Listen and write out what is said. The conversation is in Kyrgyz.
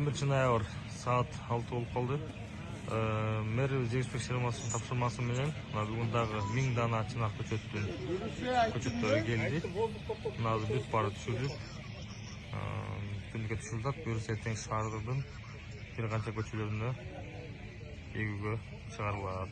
11-ноябрь saat 6 болуп калды. Мэр жеңишпек шеремасынын тапшырмасы менен бүгүн дагы 1000 дана чынак көчөттөрү келди. Мына бүт баары түшүрүлүп, күндүккө түшүрүлүп, буюрса эртең шаардын бир канча көчөлөрүнө эгүүгө чыгарылат.